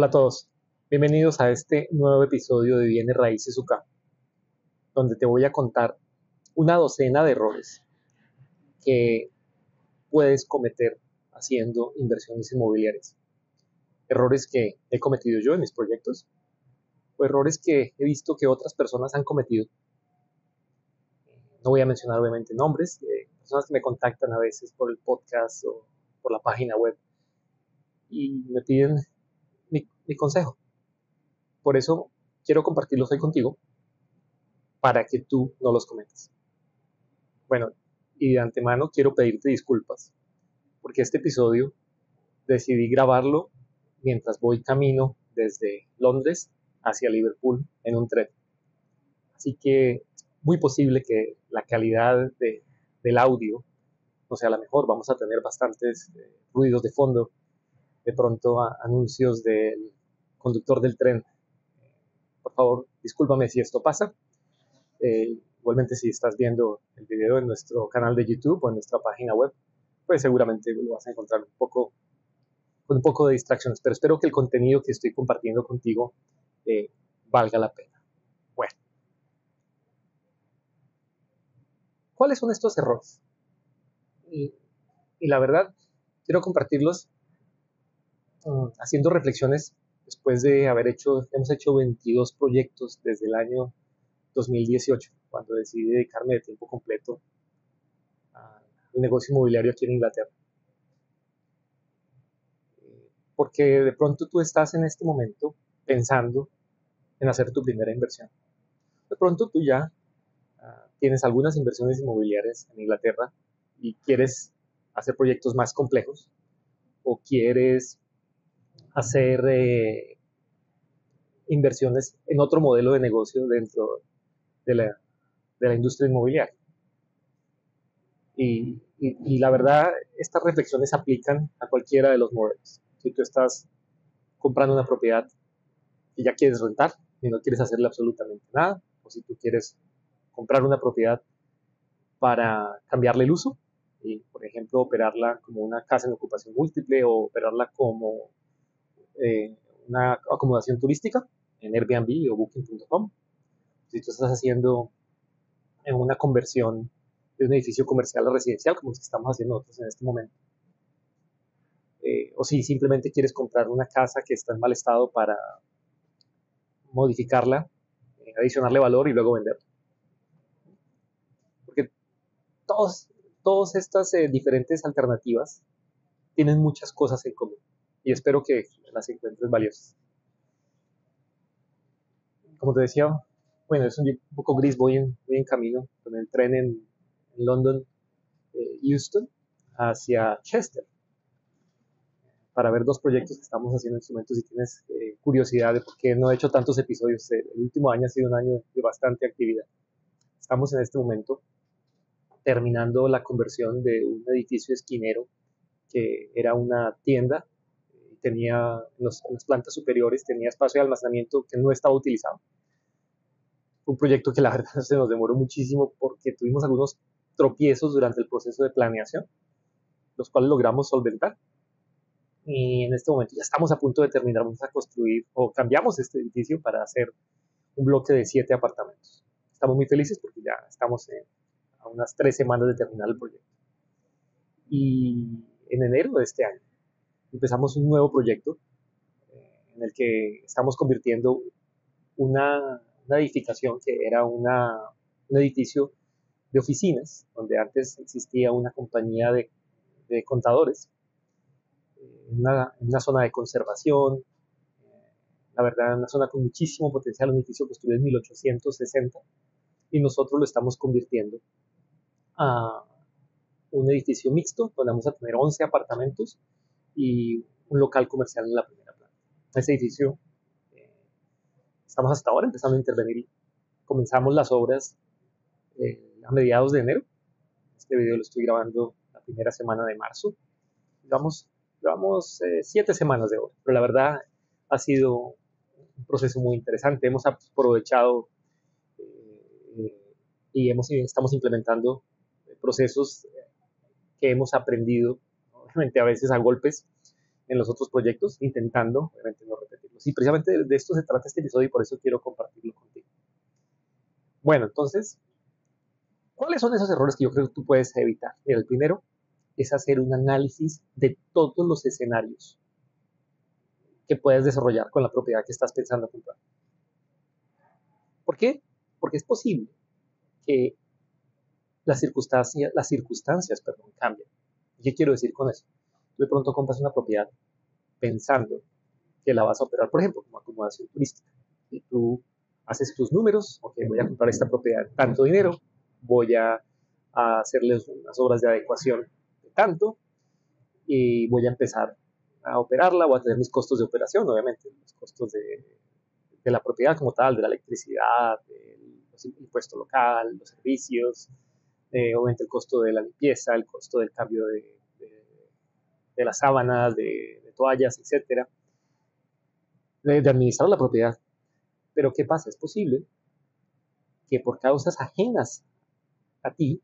Hola a todos, bienvenidos a este nuevo episodio de Bienes Raíces UK, donde te voy a contar una docena de errores que puedes cometer haciendo inversiones inmobiliarias. Errores que he cometido yo en mis proyectos o errores que he visto que otras personas han cometido. No voy a mencionar obviamente nombres, personas que me contactan a veces por el podcast o por la página web y me piden mi consejo. Por eso quiero compartirlos hoy contigo para que tú no los cometas. Bueno, y de antemano quiero pedirte disculpas, porque este episodio decidí grabarlo mientras voy camino desde Londres hacia Liverpool en un tren. Así que es muy posible que la calidad del audio no sea la mejor. Vamos a tener bastantes ruidos de fondo, de pronto anuncios del conductor del tren. Por favor, discúlpame si esto pasa. Igualmente, si estás viendo el video en nuestro canal de YouTube o en nuestra página web, pues seguramente lo vas a encontrar con un poco de distracciones, pero espero que el contenido que estoy compartiendo contigo eh, valga la pena. Bueno, ¿cuáles son estos errores? Y la verdad, quiero compartirlos haciendo reflexiones después de hemos hecho 22 proyectos desde el año 2018, cuando decidí dedicarme de tiempo completo al negocio inmobiliario aquí en Inglaterra. Porque de pronto tú estás en este momento pensando en hacer tu primera inversión. De pronto tú ya tienes algunas inversiones inmobiliarias en Inglaterra y quieres hacer proyectos más complejos o quieres hacer inversiones en otro modelo de negocio dentro de la industria inmobiliaria. Y la verdad, estas reflexiones aplican a cualquiera de los modelos. Si tú estás comprando una propiedad y ya quieres rentar y no quieres hacerle absolutamente nada, o si tú quieres comprar una propiedad para cambiarle el uso y, por ejemplo, operarla como una casa en ocupación múltiple o operarla como una acomodación turística en Airbnb o Booking.com. Si tú estás haciendo una conversión de un edificio comercial a residencial, como es que estamos haciendo nosotros en este momento. O si simplemente quieres comprar una casa que está en mal estado para modificarla, adicionarle valor y luego venderla. Porque todas estas diferentes alternativas tienen muchas cosas en común y espero que las encuentres valiosas. Como te decía, bueno, es un poco gris, voy en camino con el tren en London, Euston, hacia Chester, para ver dos proyectos que estamos haciendo en este momento. Si tienes curiosidad de por qué no he hecho tantos episodios, el último año ha sido un año de bastante actividad. Estamos en este momento terminando la conversión de un edificio esquinero que era una tienda, tenía en las plantas superiores, tenía espacio de almacenamiento que no estaba utilizado. Fue un proyecto que la verdad se nos demoró muchísimo porque tuvimos algunos tropiezos durante el proceso de planeación, los cuales logramos solventar. Y en este momento ya estamos a punto de terminar, vamos a construir o cambiamos este edificio para hacer un bloque de 7 apartamentos. Estamos muy felices porque ya estamos a unas 3 semanas de terminar el proyecto. Y en enero de este año empezamos un nuevo proyecto en el que estamos convirtiendo una edificación que era un edificio de oficinas, donde antes existía una compañía de contadores, en una zona de conservación, la verdad, una zona con muchísimo potencial, un edificio construido en 1860, y nosotros lo estamos convirtiendo a un edificio mixto, donde vamos a tener 11 apartamentos y un local comercial en la primera planta. Ese edificio, estamos hasta ahora empezando a intervenir. Comenzamos las obras a mediados de enero. Este video lo estoy grabando la primera semana de marzo. Llevamos 7 semanas de obra, pero la verdad ha sido un proceso muy interesante. Hemos aprovechado y estamos implementando procesos que hemos aprendido, obviamente a veces a golpes, en los otros proyectos, intentando, obviamente, no repetirlos. Y precisamente de esto se trata este episodio y por eso quiero compartirlo contigo. Bueno, entonces, ¿cuáles son esos errores que yo creo que tú puedes evitar? Mira, el primero es hacer un análisis de todos los escenarios que puedes desarrollar con la propiedad que estás pensando comprar. ¿Por qué? Porque es posible que las circunstancias cambien. ¿Qué quiero decir con eso? Tú de pronto compras una propiedad pensando que la vas a operar, por ejemplo, como acomodación turística. Y tú haces tus números, ok, voy a comprar esta propiedad de tanto dinero, voy a hacerles unas obras de adecuación de tanto, y voy a empezar a operarla, voy a tener mis costos de operación, obviamente, los costos de la propiedad como tal, de la electricidad, del impuesto local, los servicios, obviamente el costo de la limpieza, el costo del cambio de las sábanas, de toallas, etcétera, de administrar la propiedad. Pero ¿qué pasa? Es posible que por causas ajenas a ti,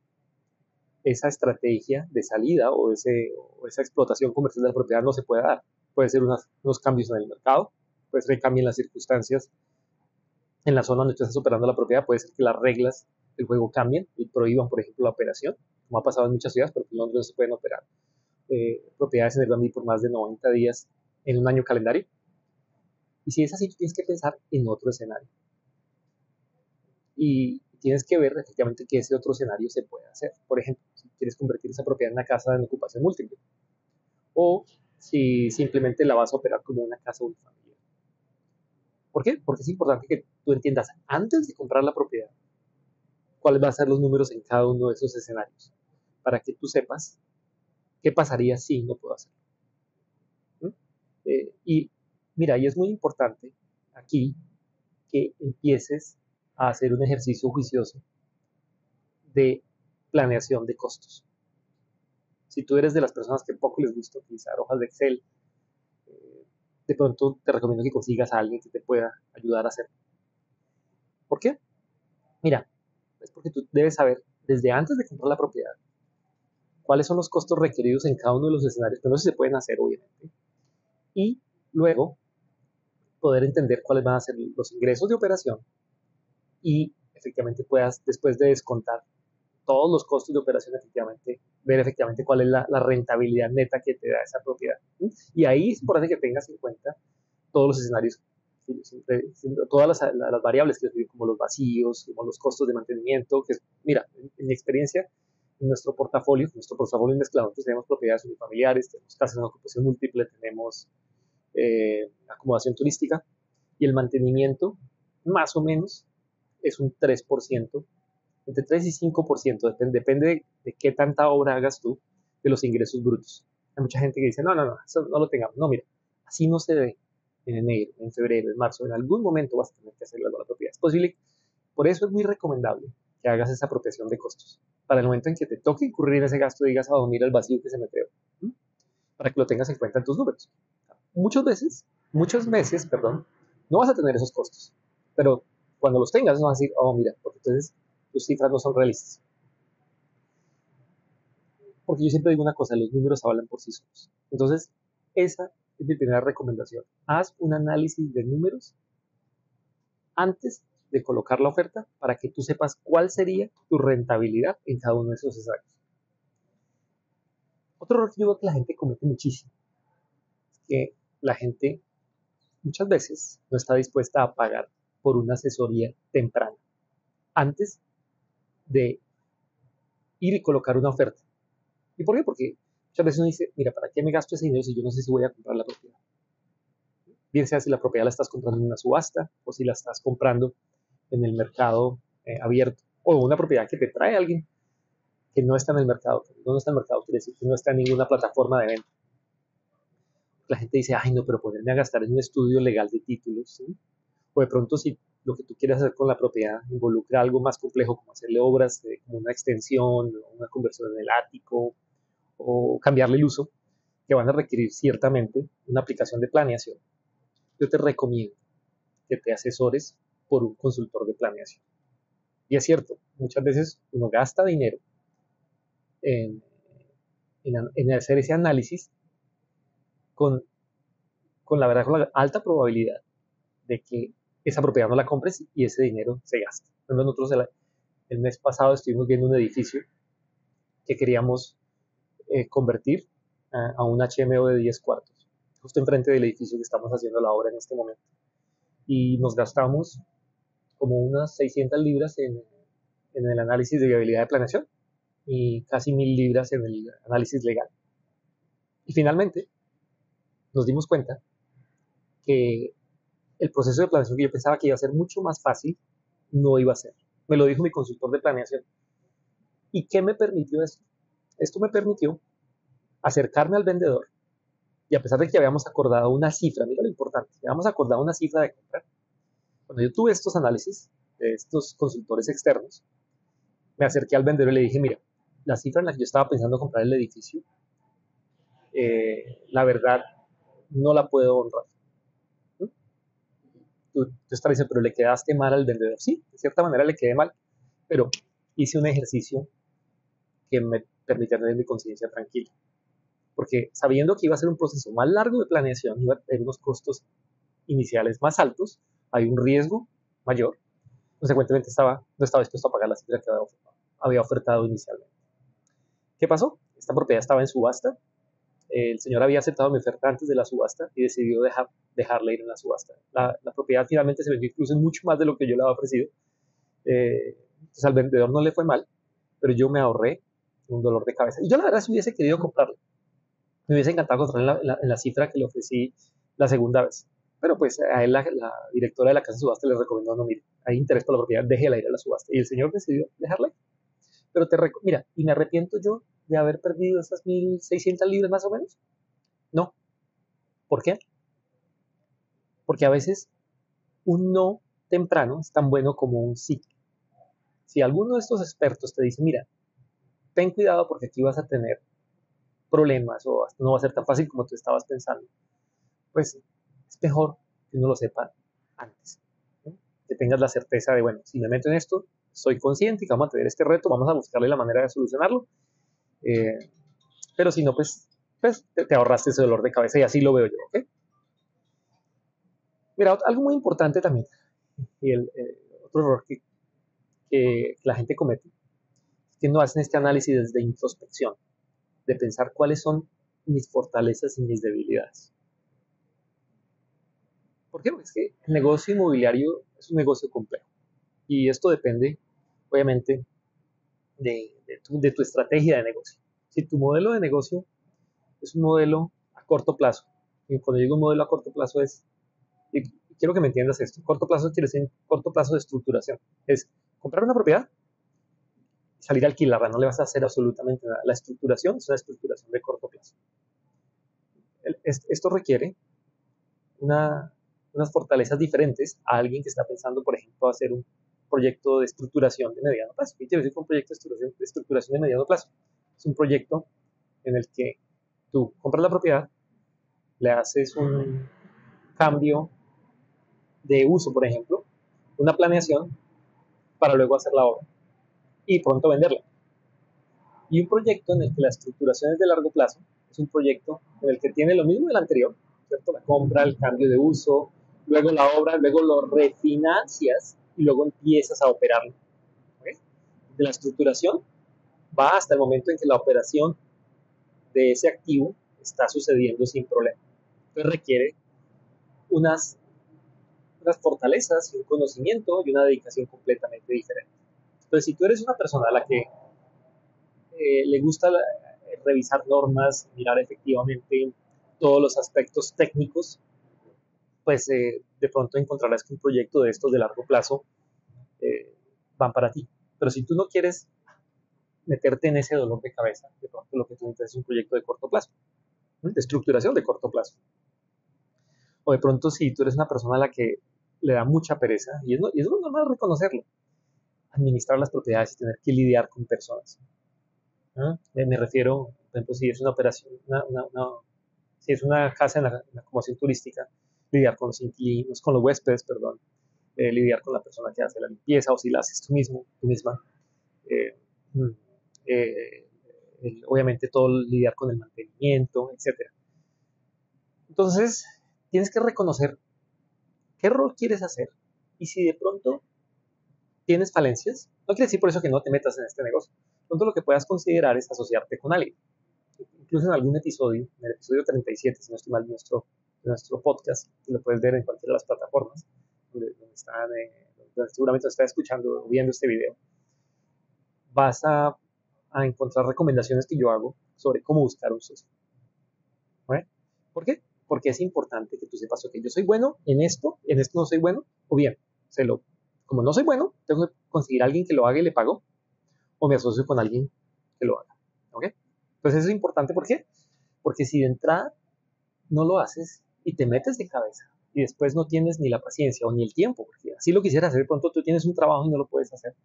esa estrategia de salida o esa explotación comercial de la propiedad no se pueda dar. Puede ser unos cambios en el mercado, puede ser que cambien las circunstancias en la zona donde tú estás operando la propiedad, puede ser que las reglas del juego cambien y prohíban, por ejemplo, la operación, como ha pasado en muchas ciudades, porque en Londres no se pueden operar propiedades en Airbnb por más de 90 días en un año calendario. Y si es así, tú tienes que pensar en otro escenario. Y tienes que ver efectivamente que ese otro escenario se puede hacer. Por ejemplo, si quieres convertir esa propiedad en una casa de ocupación múltiple, o si simplemente la vas a operar como una casa unifamiliar. ¿Por qué? Porque es importante que tú entiendas antes de comprar la propiedad cuáles van a ser los números en cada uno de esos escenarios, para que tú sepas qué pasaría si no puedo hacerlo. Y mira, y es muy importante aquí que empieces a hacer un ejercicio juicioso de planeación de costos. Si tú eres de las personas que poco les gusta utilizar hojas de Excel, de pronto te recomiendo que consigas a alguien que te pueda ayudar a hacerlo. ¿Por qué? Mira, es porque tú debes saber desde antes de comprar la propiedad cuáles son los costos requeridos en cada uno de los escenarios, que no se pueden hacer obviamente, y luego poder entender cuáles van a ser los ingresos de operación y efectivamente puedas, después de descontar todos los costos de operación, efectivamente, ver efectivamente cuál es la rentabilidad neta que te da esa propiedad. Y ahí es importante que tengas en cuenta todos los escenarios, todas las variables, que como los vacíos, como los costos de mantenimiento, que mira, en mi experiencia, en nuestro portafolio mezclado, entonces tenemos propiedades unifamiliares, tenemos casas de ocupación múltiple, tenemos acomodación turística, y el mantenimiento, más o menos, es un 3%, entre 3 y 5%, depende de qué tanta obra hagas tú, de los ingresos brutos. Hay mucha gente que dice, no, eso no lo tengamos. No, mira, así no se ve en enero, en febrero, en marzo, en algún momento vas a tener que hacerlo a la propiedad. Es posible, por eso es muy recomendable que hagas esa apropiación de costos. Para el momento en que te toque incurrir en ese gasto, digas, mira el vacío que se me creó, para que lo tengas en cuenta en tus números. Muchos meses, no vas a tener esos costos, pero cuando los tengas, no vas a decir, mira, porque entonces tus cifras no son realistas. Porque yo siempre digo una cosa, los números hablan por sí solos. Entonces, esa es mi primera recomendación. Haz un análisis de números antes de colocar la oferta para que tú sepas cuál sería tu rentabilidad en cada uno de esos escenarios. Otro error que yo veo que la gente comete muchísimo es que la gente muchas veces no está dispuesta a pagar por una asesoría temprana antes de ir y colocar una oferta. ¿Y por qué? Porque muchas veces uno dice, mira, ¿para qué me gasto ese dinero si yo no sé si voy a comprar la propiedad? Bien sea si la propiedad la estás comprando en una subasta o si la estás comprando en el mercado abierto, o una propiedad que te trae alguien que no está en el mercado. No está en el mercado quiere decir que no está en ninguna plataforma de venta. La gente dice, ay no, pero ponerme a gastar en un estudio legal de títulos, ¿sí? O de pronto si lo que tú quieres hacer con la propiedad involucra algo más complejo, como hacerle obras como una extensión, una conversión en el ático, o cambiarle el uso, que van a requerir ciertamente una aplicación de planeación. Yo te recomiendo que te asesores por un consultor de planeación. Y es cierto, muchas veces uno gasta dinero en hacer ese análisis con con la verdad, con la alta probabilidad de que esa propiedad no la compres y ese dinero se gaste. Nosotros el mes pasado estuvimos viendo un edificio que queríamos convertir a un HMO de 10 cuartos, justo enfrente del edificio que estamos haciendo la obra en este momento. Y nos gastamos como unas 600 libras en el análisis de viabilidad de planeación y casi 1000 libras en el análisis legal. Y finalmente nos dimos cuenta que el proceso de planeación que yo pensaba que iba a ser mucho más fácil, no iba a ser. Me lo dijo mi consultor de planeación. ¿Y qué me permitió esto? Esto me permitió acercarme al vendedor y a pesar de que habíamos acordado una cifra, mira lo importante, habíamos acordado una cifra de compra. Cuando yo tuve estos análisis de estos consultores externos, me acerqué al vendedor y le dije, mira, la cifra en la que yo estaba pensando comprar el edificio, la verdad, no la puedo honrar. Tú estás diciendo, pero le quedaste mal al vendedor. Sí, de cierta manera le quedé mal, pero hice un ejercicio que me permitía tener mi conciencia tranquila. Porque sabiendo que iba a ser un proceso más largo de planeación, iba a tener unos costos iniciales más altos, hay un riesgo mayor. Consecuentemente no estaba dispuesto a pagar la cifra que había ofertado inicialmente. ¿Qué pasó? Esta propiedad estaba en subasta. El señor había aceptado mi oferta antes de la subasta y decidió dejarla ir en la subasta. La propiedad finalmente se vendió incluso mucho más de lo que yo le había ofrecido. Entonces al vendedor no le fue mal, pero yo me ahorré un dolor de cabeza. Y yo la verdad si hubiese querido comprarla. Me hubiese encantado comprarla en la cifra que le ofrecí la segunda vez. Pero pues a él la directora de la casa de subasta le recomendó, no, mire, hay interés por la propiedad, déjela ir a la subasta. Y el señor decidió dejarla ir. Pero mira, ¿y me arrepiento yo de haber perdido esas 1600 libras más o menos? No. ¿Por qué? Porque a veces un no temprano es tan bueno como un sí. Si alguno de estos expertos te dice, mira, ten cuidado porque aquí vas a tener problemas o no va a ser tan fácil como tú estabas pensando, pues es mejor que uno lo sepa antes. ¿Sí? Que tengas la certeza de, bueno, si me meto en esto, soy consciente que vamos a tener este reto, vamos a buscarle la manera de solucionarlo. Pero si no, pues te ahorraste ese dolor de cabeza y así lo veo yo. ¿Okay? Mira, algo muy importante también, y otro error que la gente comete, es que no hacen este análisis de introspección, de pensar cuáles son mis fortalezas y mis debilidades. ¿Por qué? Porque es que el negocio inmobiliario es un negocio complejo y esto depende, obviamente, de tu estrategia de negocio. Si tu modelo de negocio es un modelo a corto plazo, y cuando digo un modelo a corto plazo y quiero que me entiendas esto, corto plazo quiere decir corto plazo de estructuración, es comprar una propiedad y salir a alquilarla, no le vas a hacer absolutamente nada. La estructuración es una estructuración de corto plazo. Esto requiere unas fortalezas diferentes a alguien que está pensando, por ejemplo, hacer un proyecto de estructuración de mediano plazo. ¿Qué quiere decir con un proyecto de estructuración de mediano plazo? Es un proyecto en el que tú compras la propiedad, le haces un cambio de uso, por ejemplo, una planeación para luego hacer la obra y pronto venderla. Y un proyecto en el que la estructuración es de largo plazo es un proyecto en el que tiene lo mismo del anterior, ¿cierto? La compra, el cambio de uso, luego la obra, luego lo refinancias y luego empiezas a operarlo. ¿Okay? De la estructuración va hasta el momento en que la operación de ese activo está sucediendo sin problema. Entonces requiere unas fortalezas y un conocimiento y una dedicación completamente diferente. Entonces, si tú eres una persona a la que le gusta revisar normas, mirar efectivamente todos los aspectos técnicos, pues de pronto encontrarás que un proyecto de estos de largo plazo van para ti. Pero si tú no quieres meterte en ese dolor de cabeza, de pronto lo que tú necesitas es un proyecto de corto plazo, ¿no? De estructuración de corto plazo. O de pronto si tú eres una persona a la que le da mucha pereza, y es normal reconocerlo, administrar las propiedades y tener que lidiar con personas. ¿No? Me refiero, por ejemplo, si es una operación, si es una casa en la acomodación turística, lidiar con los inquilinos, con los huéspedes, perdón, lidiar con la persona que hace la limpieza o si la haces tú mismo, tú misma. Eh, obviamente todo lidiar con el mantenimiento, etcétera. Entonces, tienes que reconocer qué rol quieres hacer y si de pronto tienes falencias, no quiere decir por eso que no te metas en este negocio. De pronto lo que puedas considerar es asociarte con alguien. Incluso en algún episodio, en el episodio 37, si no estoy mal, nuestro podcast, que lo puedes ver en cualquiera de las plataformas donde seguramente estás escuchando o viendo este video, vas a encontrar recomendaciones que yo hago sobre cómo buscar un socio. ¿Vale? ¿Por qué? Porque es importante que tú sepas, ok, yo soy bueno en esto no soy bueno, o bien, como no soy bueno, tengo que conseguir a alguien que lo haga y le pago, o me asocio con alguien que lo haga. ¿Ok? Entonces eso es importante, ¿por qué? Porque si de entrada no lo haces y te metes de cabeza y después no tienes ni la paciencia o ni el tiempo, porque así lo quisieras hacer, de pronto tú tienes un trabajo y no lo puedes hacer,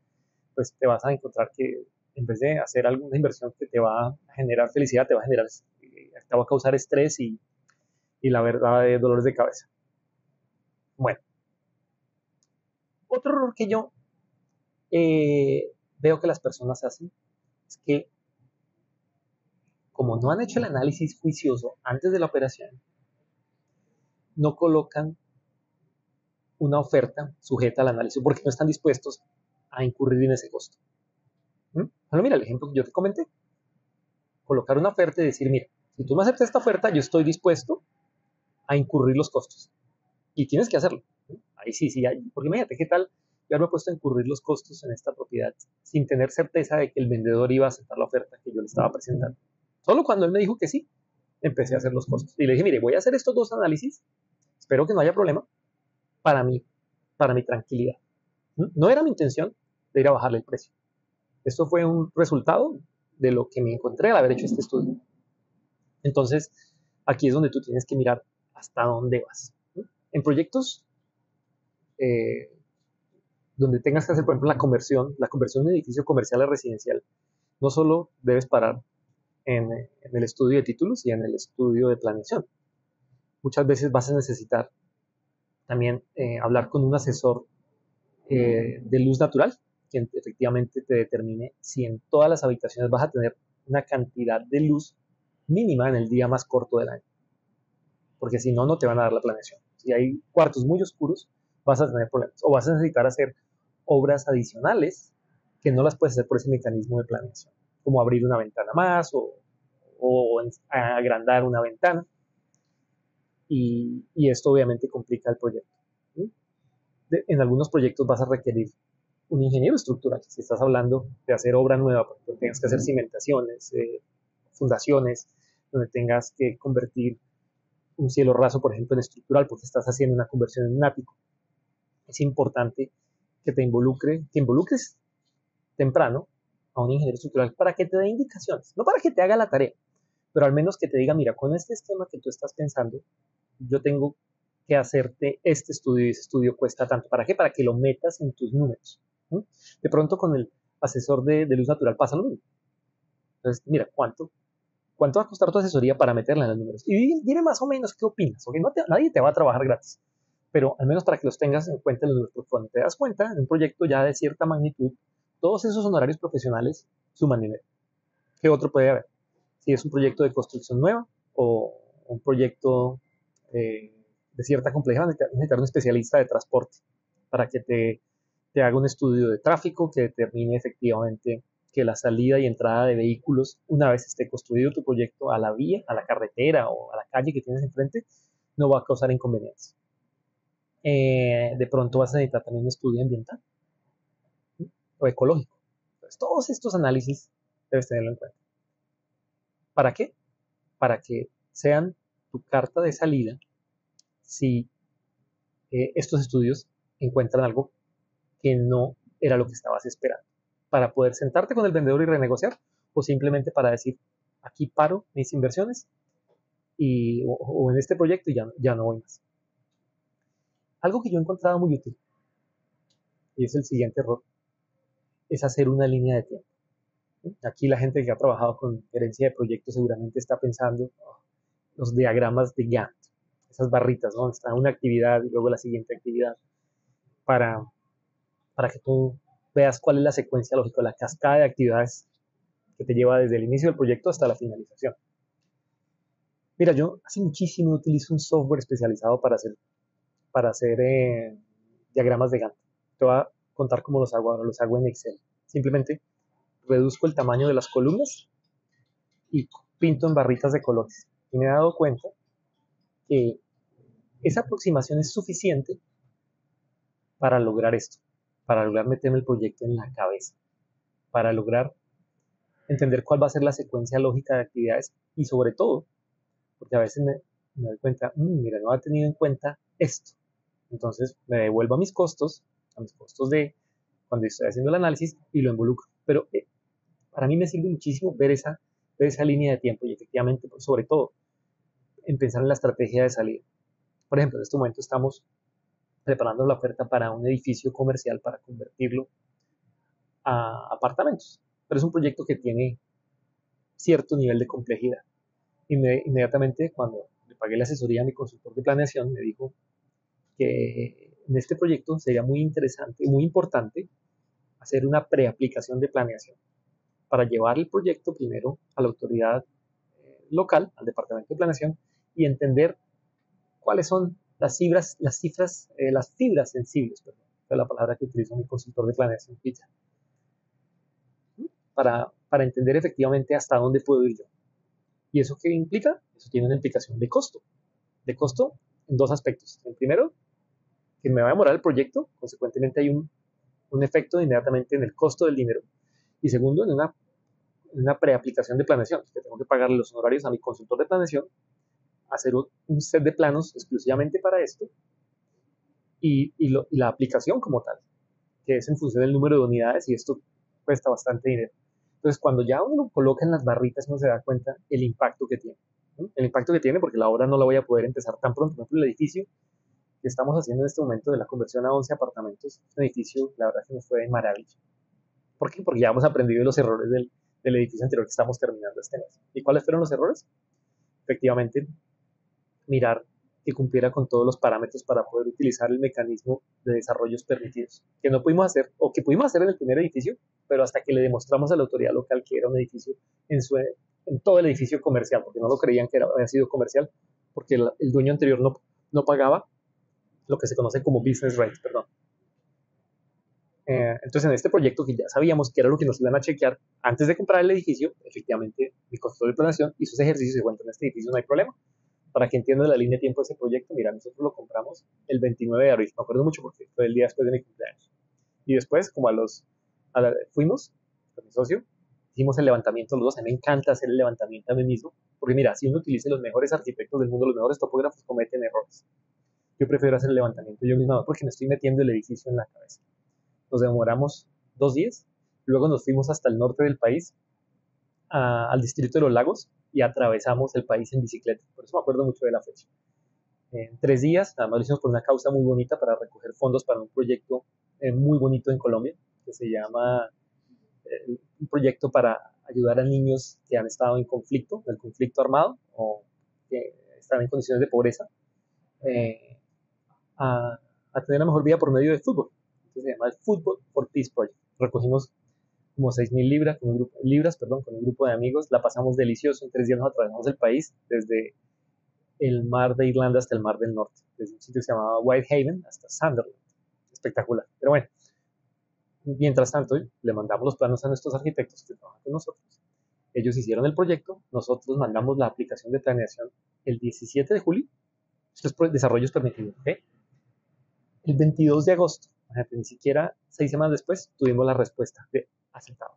pues te vas a encontrar que en vez de hacer alguna inversión que te va a generar felicidad, te va a causar estrés y la verdad dolores de cabeza. Bueno, otro error que yo veo que las personas hacen es que como no han hecho el análisis juicioso antes de la operación, no colocan una oferta sujeta al análisis porque no están dispuestos a incurrir en ese costo. Bueno, mira el ejemplo que yo te comenté. Colocar una oferta y decir, mira, si tú me aceptas esta oferta, yo estoy dispuesto a incurrir los costos. Y tienes que hacerlo. Ahí sí, porque imagínate, ¿qué tal yo haberme puesto a incurrir los costos en esta propiedad sin tener certeza de que el vendedor iba a aceptar la oferta que yo le estaba presentando? Solo cuando él me dijo que sí, empecé a hacer los costos. Y le dije, mire, voy a hacer estos dos análisis, espero que no haya problema, para mi tranquilidad. No era mi intención de ir a bajarle el precio. Esto fue un resultado de lo que me encontré al haber hecho este estudio. Entonces, aquí es donde tú tienes que mirar hasta dónde vas. En proyectos donde tengas que hacer, por ejemplo, la conversión de un edificio comercial a residencial, no solo debes parar en el estudio de títulos y en el estudio de planeación. Muchas veces vas a necesitar también hablar con un asesor de luz natural, que efectivamente te determine si en todas las habitaciones vas a tener una cantidad de luz mínima en el día más corto del año. Porque si no, no te van a dar la planeación. Si hay cuartos muy oscuros, vas a tener problemas. O vas a necesitar hacer obras adicionales que no las puedes hacer por ese mecanismo de planeación, como abrir una ventana más o agrandar una ventana. Y esto obviamente complica el proyecto. ¿Sí? En algunos proyectos vas a requerir un ingeniero estructural. Si estás hablando de hacer obra nueva, por ejemplo, tengas que hacer cimentaciones, fundaciones, donde tengas que convertir un cielo raso, por ejemplo, en estructural, porque estás haciendo una conversión en un ático. Es importante que te involucres temprano a un ingeniero estructural para que te dé indicaciones, no para que te haga la tarea, pero al menos que te diga, mira, con este esquema que tú estás pensando, yo tengo que hacerte este estudio y ese estudio cuesta tanto. ¿Para qué? Para que lo metas en tus números. De pronto con el asesor de luz natural pasa lo mismo. Entonces, mira, ¿cuánto va a costar tu asesoría para meterla en los números? Y dime más o menos qué opinas, porque nadie te va a trabajar gratis, pero al menos para que los tengas en cuenta en los números, porque cuando te das cuenta, en un proyecto ya de cierta magnitud, todos esos honorarios profesionales suman dinero. ¿Qué otro puede haber? Si es un proyecto de construcción nueva o un proyecto de cierta complejidad, necesitar un especialista de transporte para que te haga un estudio de tráfico que determine efectivamente que la salida y entrada de vehículos, una vez esté construido tu proyecto a la vía, a la carretera o a la calle que tienes enfrente, no va a causar inconvenientes. De pronto vas a necesitar también un estudio ambiental, ¿sí? O ecológico. Entonces, todos estos análisis debes tenerlo en cuenta. ¿Para qué? Para que sean tu carta de salida si estos estudios encuentran algo que no era lo que estabas esperando, para poder sentarte con el vendedor y renegociar, o simplemente para decir, aquí paro mis inversiones o en este proyecto y ya no voy más. Algo que yo he encontrado muy útil, y es el siguiente error, es hacer una línea de tiempo. Aquí la gente que ha trabajado con gerencia de proyectos seguramente está pensando los diagramas de Gantt, esas barritas, ¿no? Está una actividad y luego la siguiente actividad, para que tú veas cuál es la secuencia lógica, la cascada de actividades que te lleva desde el inicio del proyecto hasta la finalización. Mira, yo hace muchísimo utilizo un software especializado para hacer diagramas de Gantt. Te voy a contar cómo los hago ahora. Los hago en Excel. Simplemente reduzco el tamaño de las columnas y pinto en barritas de colores. Y me he dado cuenta que esa aproximación es suficiente para lograr esto, para lograr meterme el proyecto en la cabeza, para lograr entender cuál va a ser la secuencia lógica de actividades y sobre todo, porque a veces me doy cuenta, mira, no ha tenido en cuenta esto. Entonces me devuelvo a mis costos de cuando estoy haciendo el análisis y lo involucro. Pero para mí me sirve muchísimo ver esa línea de tiempo y efectivamente, pues, sobre todo, en pensar en la estrategia de salida. Por ejemplo, en este momento estamos preparando la oferta para un edificio comercial para convertirlo a apartamentos. Pero es un proyecto que tiene cierto nivel de complejidad. Inmediatamente, cuando le pagué la asesoría a mi consultor de planeación, me dijo que en este proyecto sería muy interesante, muy importante, hacer una preaplicación de planeación para llevar el proyecto primero a la autoridad local, al departamento de planeación, y entender cuáles son las fibras sensibles, perdón, es la palabra que utilizó mi consultor de planeación, Peter, para entender efectivamente hasta dónde puedo ir yo. ¿Y eso qué implica? Eso tiene una implicación de costo en dos aspectos. El primero, que me va a demorar el proyecto, consecuentemente hay un efecto inmediatamente en el costo del dinero. Y segundo, en una preaplicación de planeación, que tengo que pagarle los honorarios a mi consultor de planeación, hacer un set de planos exclusivamente para esto y la aplicación como tal, que es en función del número de unidades y esto cuesta bastante dinero. Entonces, cuando ya uno lo coloca en las barritas, uno se da cuenta el impacto que tiene. ¿No? El impacto que tiene porque la obra no la voy a poder empezar tan pronto. Por ejemplo, el edificio que estamos haciendo en este momento de la conversión a 11 apartamentos, es un edificio, la verdad que nos fue de maravilla. ¿Por qué? Porque ya hemos aprendido de los errores del edificio anterior que estamos terminando este mes. ¿Y cuáles fueron los errores? Efectivamente, mirar que cumpliera con todos los parámetros para poder utilizar el mecanismo de desarrollos permitidos, que no pudimos hacer, o que pudimos hacer en el primer edificio, pero hasta que le demostramos a la autoridad local que era un edificio en todo el edificio comercial, porque no lo creían que había sido comercial, porque el dueño anterior no pagaba lo que se conoce como business rate, perdón. Entonces, en este proyecto que ya sabíamos que era lo que nos iban a chequear antes de comprar el edificio, efectivamente, mi consultor de planeación hizo ese ejercicio y se cuenta en este edificio no hay problema. Para que entiendan la línea de tiempo de ese proyecto, mira, nosotros lo compramos el 29 de abril, me acuerdo mucho porque fue el día después de mi cumpleaños. Y después, fuimos con mi socio, hicimos el levantamiento los dos. A mí me encanta hacer el levantamiento a mí mismo, porque mira, si uno utiliza los mejores arquitectos del mundo, los mejores topógrafos cometen errores. Yo prefiero hacer el levantamiento yo mismo porque me estoy metiendo el edificio en la cabeza. Nos demoramos 2 días, luego nos fuimos hasta el norte del país, al distrito de los lagos, y atravesamos el país en bicicleta. Por eso me acuerdo mucho de la fecha. En 3 días, además lo hicimos por una causa muy bonita para recoger fondos para un proyecto muy bonito en Colombia, que se llama un proyecto para ayudar a niños que han estado en conflicto armado o que están en condiciones de pobreza, eh, a tener una mejor vida por medio del fútbol. Entonces se llama el Football for Peace Project. Recogimos como 6.000 libras, perdón, con un grupo de amigos. La pasamos delicioso. En 3 días nos atravesamos el país, desde el mar de Irlanda hasta el mar del norte, desde un sitio que se llamaba Whitehaven hasta Sunderland. Espectacular. Pero bueno, mientras tanto, le mandamos los planos a nuestros arquitectos que trabajan con nosotros. Ellos hicieron el proyecto, nosotros mandamos la aplicación de planeación el 17 de julio, estos desarrollos permitidos. ¿Okay? El 22 de agosto, ni siquiera 6 semanas después, tuvimos la respuesta de aceptado.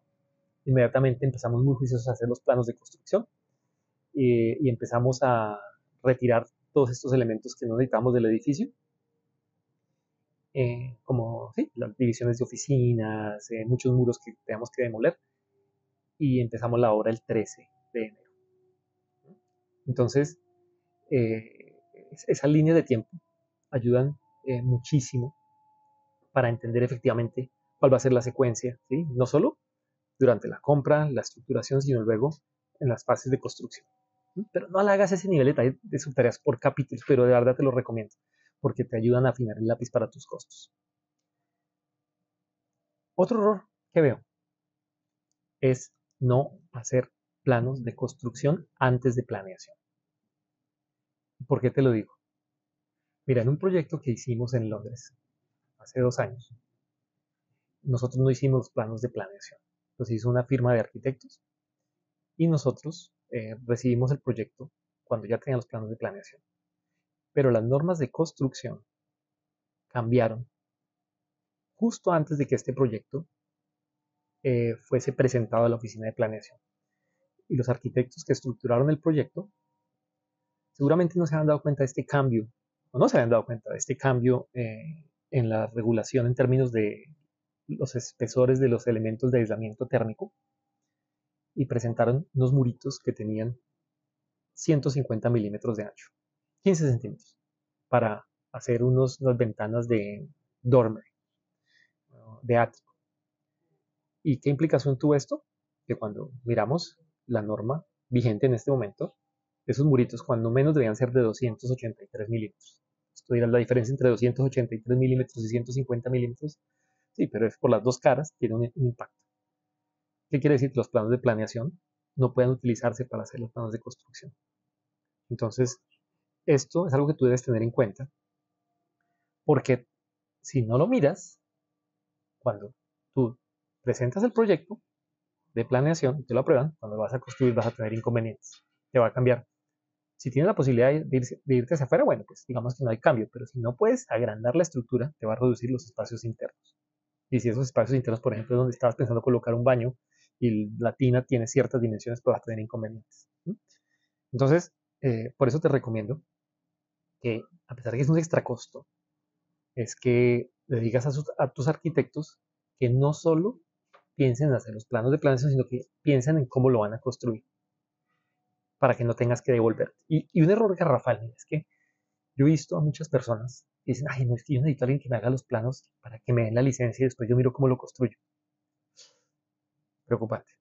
Inmediatamente empezamos muy juiciosos a hacer los planos de construcción y empezamos a retirar todos estos elementos que no necesitamos del edificio, como ¿sí? Las divisiones de oficinas, muchos muros que tenemos que demoler, y empezamos la obra el 13 de enero. Entonces, esa línea de tiempo ayudan muchísimo para entender efectivamente cuál va a ser la secuencia, ¿sí? No solo durante la compra, la estructuración, sino luego en las fases de construcción. Pero no le hagas ese nivel de detalle de subtareas por capítulos, pero de verdad te lo recomiendo, porque te ayudan a afinar el lápiz para tus costos. Otro error que veo es no hacer planos de construcción antes de planeación. ¿Por qué te lo digo? Mira, en un proyecto que hicimos en Londres hace 2 años, nosotros no hicimos los planos de planeación. Los hizo una firma de arquitectos y nosotros recibimos el proyecto cuando ya tenían los planos de planeación. Pero las normas de construcción cambiaron justo antes de que este proyecto fuese presentado a la oficina de planeación. Y los arquitectos que estructuraron el proyecto seguramente no se habían dado cuenta de este cambio, o no se habían dado cuenta de este cambio en la regulación en términos de los espesores de los elementos de aislamiento térmico, y presentaron unos muritos que tenían 150 milímetros de ancho, 15 centímetros, para hacer unas ventanas de dormer, de ático. ¿Y qué implicación tuvo esto? Que cuando miramos la norma vigente en este momento, esos muritos cuando menos debían ser de 283 milímetros. Esto dirá la diferencia entre 283 milímetros y 150 milímetros. Sí, pero es por las dos caras, tiene un impacto. ¿Qué quiere decir? Que los planos de planeación no pueden utilizarse para hacer los planos de construcción. Entonces, esto es algo que tú debes tener en cuenta, porque si no lo miras, cuando tú presentas el proyecto de planeación y te lo aprueban, cuando vas a construir vas a tener inconvenientes. Te va a cambiar. Si tienes la posibilidad de irte hacia afuera, bueno, pues digamos que no hay cambio, pero si no puedes agrandar la estructura, te va a reducir los espacios internos. Y si esos espacios internos, por ejemplo, es donde estabas pensando colocar un baño y la tina tiene ciertas dimensiones, pues vas a tener inconvenientes. Entonces, por eso te recomiendo que, a pesar de que es un extra costo, es que le digas a tus arquitectos que no solo piensen en hacer los planos de planeación, sino que piensen en cómo lo van a construir, para que no tengas que devolverte. Y un error garrafal, mira, es que yo he visto a muchas personas que dicen, ay, no, es que yo necesito a alguien que me haga los planos para que me den la licencia y después yo miro cómo lo construyo. Preocupante.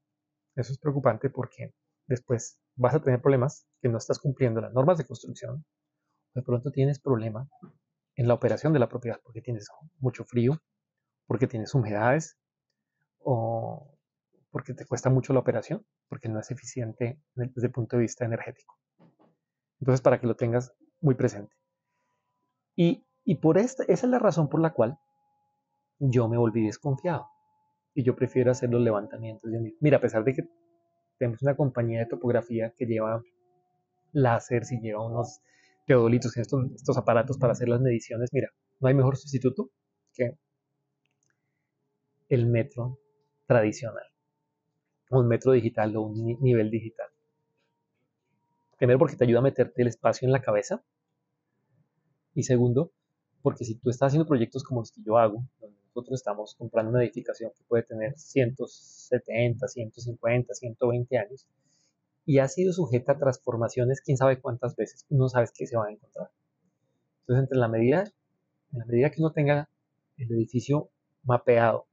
Eso es preocupante porque después vas a tener problemas que no estás cumpliendo las normas de construcción. De pronto tienes problema en la operación de la propiedad porque tienes mucho frío, porque tienes humedades o porque te cuesta mucho la operación, porque no es eficiente desde el punto de vista energético. Entonces, para que lo tengas muy presente. Y por esa es la razón por la cual yo me volví desconfiado. Y yo prefiero hacer los levantamientos de mí. Mira, a pesar de que tenemos una compañía de topografía que lleva láser, y lleva unos teodolitos, estos aparatos para hacer las mediciones, mira, no hay mejor sustituto que el metro tradicional, o un metro digital o un nivel digital. Primero porque te ayuda a meterte el espacio en la cabeza, y segundo porque si tú estás haciendo proyectos como los que yo hago, donde nosotros estamos comprando una edificación que puede tener 170, 150, 120 años, y ha sido sujeta a transformaciones quién sabe cuántas veces, no sabes qué se va a encontrar. Entonces, en la medida que uno tenga el edificio mapeado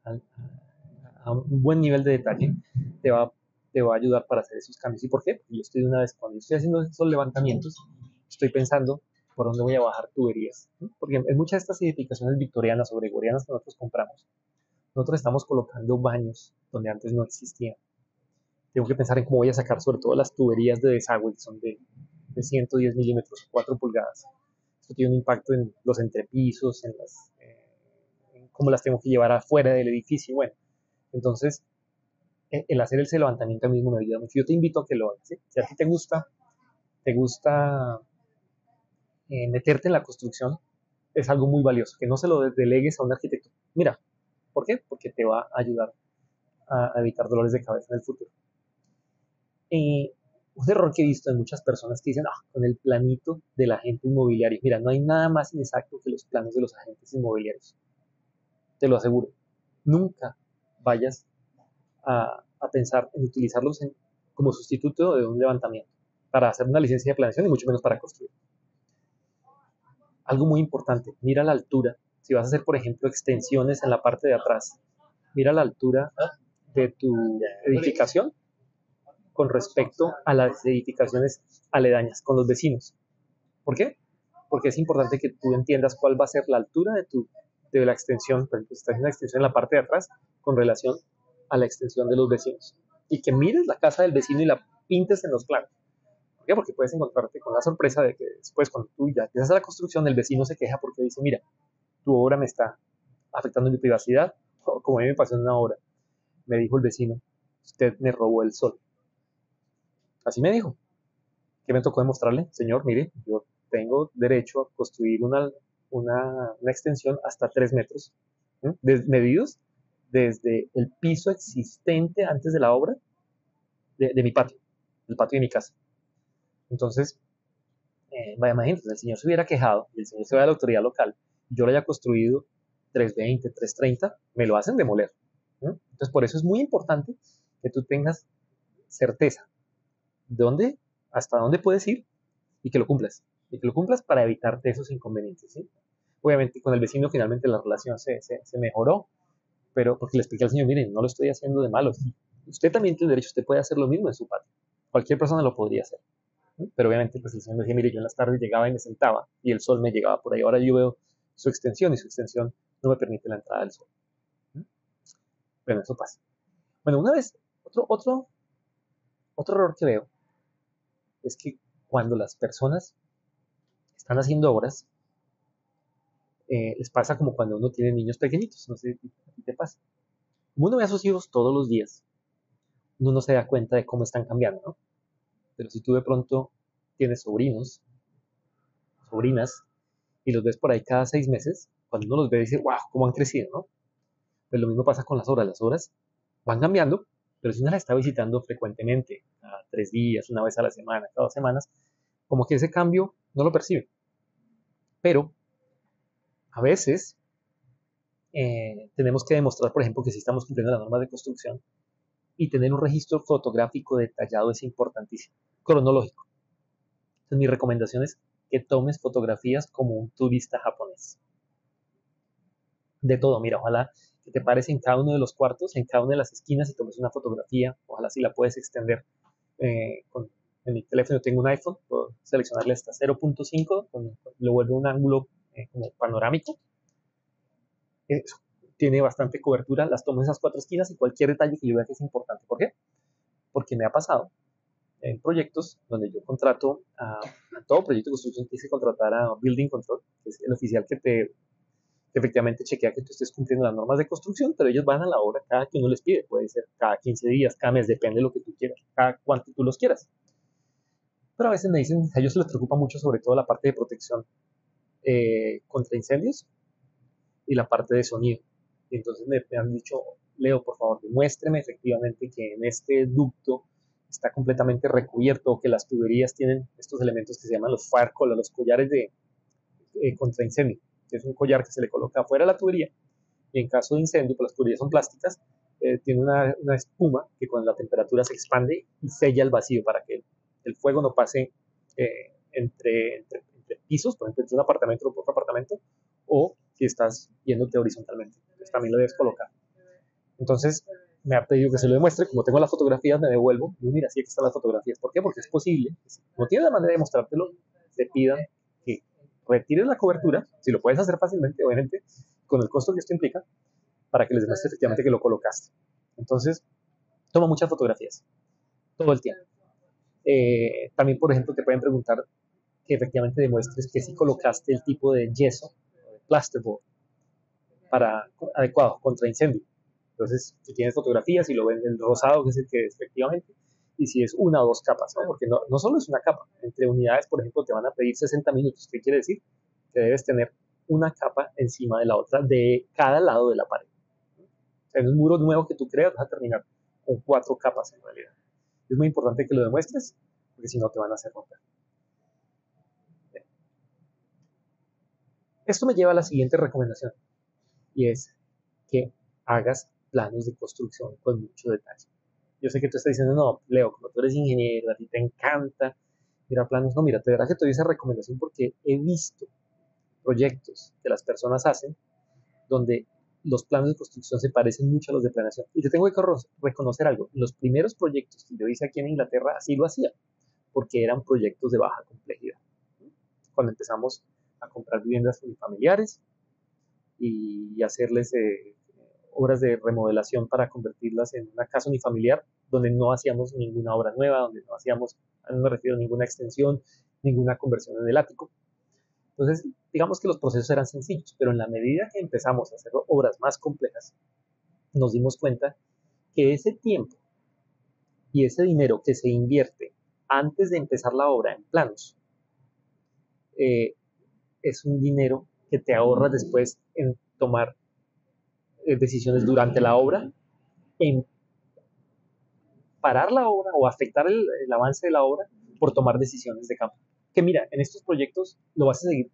a un buen nivel de detalle, te va, te va a ayudar para hacer esos cambios. ¿Y por qué? Porque yo estoy de una vez, cuando estoy haciendo esos levantamientos, estoy pensando por dónde voy a bajar tuberías. ¿No? Porque en muchas de estas edificaciones victorianas o gregorianas que nosotros compramos, nosotros estamos colocando baños donde antes no existían. Tengo que pensar en cómo voy a sacar sobre todo las tuberías de desagüe, que son de 110 milímetros, 4 pulgadas. Esto tiene un impacto en los entrepisos, en cómo las tengo que llevar afuera del edificio. Bueno, entonces el hacer ese levantamiento mismo me ayuda mucho. Yo te invito a que lo hagas. ¿Sí? Si a ti te gusta meterte en la construcción, es algo muy valioso. Que no se lo delegues a un arquitecto. Mira, ¿por qué? Porque te va a ayudar a evitar dolores de cabeza en el futuro. Un error que he visto en muchas personas que dicen, con el planito del agente inmobiliario. Mira, no hay nada más inexacto que los planos de los agentes inmobiliarios. Te lo aseguro. Nunca vayas a pensar en utilizarlos como sustituto de un levantamiento para hacer una licencia de planeación y mucho menos para construir. Algo muy importante, mira la altura. Si vas a hacer, por ejemplo, extensiones en la parte de atrás, mira la altura de tu edificación con respecto a las edificaciones aledañas, con los vecinos. ¿Por qué? Porque es importante que tú entiendas cuál va a ser la altura de la extensión, por ejemplo, si estás haciendo una extensión en la parte de atrás con relación a la extensión de los vecinos. Y que mires la casa del vecino y la pintes en los planos. ¿Por qué? Porque puedes encontrarte con la sorpresa de que después, cuando tú ya empiezas a la construcción, el vecino se queja porque dice, mira, tu obra me está afectando mi privacidad, o como a mí me pasó en una obra, me dijo el vecino, usted me robó el sol. Así me dijo. ¿Qué me tocó demostrarle? Señor, mire, yo tengo derecho a construir una extensión hasta 3 metros, medidos desde el piso existente antes de la obra de mi patio, del patio de mi casa. Entonces, vaya, imagínate, el señor se hubiera quejado, y el señor se va a la autoridad local, yo lo haya construido 320, 330, me lo hacen demoler. Entonces, por eso es muy importante que tú tengas certeza de dónde, hasta dónde puedes ir y que lo cumplas. Y que lo cumplas para evitarte esos inconvenientes. ¿Sí? Obviamente, con el vecino finalmente la relación se mejoró, pero porque le expliqué al señor, miren, no lo estoy haciendo de malo. Usted también tiene derecho, usted puede hacer lo mismo en su patio. Cualquier persona lo podría hacer. Pero obviamente pues el señor me decía, mire, yo en las tardes llegaba y me sentaba y el sol me llegaba por ahí. Ahora yo veo su extensión y su extensión no me permite la entrada del sol. Bueno, eso pasa. Bueno, una vez, otro error que veo es que cuando las personas están haciendo obras, les pasa como cuando uno tiene niños pequeñitos, no sé si a ti te pasa. Como uno ve a sus hijos todos los días, uno no se da cuenta de cómo están cambiando, ¿no? Pero si tú de pronto tienes sobrinos, sobrinas, y los ves por ahí cada 6 meses, cuando uno los ve dice, wow, cómo han crecido, ¿no? Pues lo mismo pasa con las obras van cambiando, pero si uno las está visitando frecuentemente, cada 3 días, una vez a la semana, cada 2 semanas, como que ese cambio no lo percibe. Pero a veces tenemos que demostrar, por ejemplo, que si estamos cumpliendo las normas de construcción y tener un registro fotográfico detallado es importantísimo, cronológico. Entonces mi recomendación es que tomes fotografías como un turista japonés. De todo, mira, ojalá que te pares en cada uno de los cuartos, en cada una de las esquinas y tomes una fotografía, ojalá si la puedes extender en mi teléfono tengo un iPhone, puedo seleccionarle hasta 0.5, lo vuelvo un ángulo como panorámico, eso, tiene bastante cobertura, las tomo en esas 4 esquinas y cualquier detalle que yo vea que es importante. ¿Por qué? Porque me ha pasado en proyectos donde yo contrato a todo proyecto de construcción tienes que contratar a Building Control, que es el oficial que efectivamente chequea que tú estés cumpliendo las normas de construcción, pero ellos van a la obra cada que uno les pide, puede ser cada 15 días, cada mes, depende de lo que tú quieras, cada cuánto tú los quieras. Pero a veces me dicen, a ellos se les preocupa mucho sobre todo la parte de protección contra incendios y la parte de sonido. Y entonces me han dicho, Leo, por favor, demuéstreme efectivamente que en este ducto está completamente recubierto o que las tuberías tienen estos elementos que se llaman los fire collars, los collares de contra incendio, que es un collar que se le coloca afuera de la tubería y en caso de incendio, pues las tuberías son plásticas, tiene una espuma que con la temperatura se expande y sella el vacío para que el fuego no pase entre pisos, por ejemplo, entre un apartamento o otro apartamento, o si estás yéndote horizontalmente. Entonces también lo debes colocar. Entonces me ha pedido que se lo demuestre, como tengo las fotografías me devuelvo, y mira, sí, aquí están las fotografías. ¿Por qué? Porque es posible, si no tienes la manera de mostrártelo, te pidan que retires la cobertura, si lo puedes hacer fácilmente, obviamente, con el costo que esto implica, para que les demuestre efectivamente que lo colocaste. Entonces, toma muchas fotografías, todo el tiempo. También, por ejemplo, te pueden preguntar que efectivamente demuestres que sí colocaste el tipo de yeso, de plasterboard, para, adecuado contra incendio. Entonces, si tienes fotografías y lo ven el rosado, que es el que es efectivamente, y si es una o dos capas, ¿no? Porque no solo es una capa. Entre unidades, por ejemplo, te van a pedir 60 minutos. ¿Qué quiere decir? Que debes tener una capa encima de la otra de cada lado de la pared. O sea, en un muro nuevo que tú creas vas a terminar con 4 capas en realidad. Es muy importante que lo demuestres, porque si no te van a hacer romper. Esto me lleva a la siguiente recomendación, y es que hagas planos de construcción con mucho detalle. Yo sé que tú estás diciendo, no, Leo, como tú eres ingeniero, a ti te encanta mirar planos. No, mira, te verás que te doy esa recomendación porque he visto proyectos que las personas hacen donde los planos de construcción se parecen mucho a los de planeación. Y te tengo que reconocer algo. Los primeros proyectos que yo hice aquí en Inglaterra así lo hacía, porque eran proyectos de baja complejidad. Cuando empezamos a comprar viviendas unifamiliares y hacerles obras de remodelación para convertirlas en una casa unifamiliar donde no hacíamos ninguna obra nueva, donde no hacíamos, no me refiero a ninguna extensión, ninguna conversión en el ático. Entonces, digamos que los procesos eran sencillos, pero en la medida que empezamos a hacer obras más complejas, nos dimos cuenta que ese tiempo y ese dinero que se invierte antes de empezar la obra en planos, es un dinero que te ahorras después en tomar decisiones durante la obra, en parar la obra o afectar el avance de la obra por tomar decisiones de campo. Que mira, en estos proyectos lo vas a seguir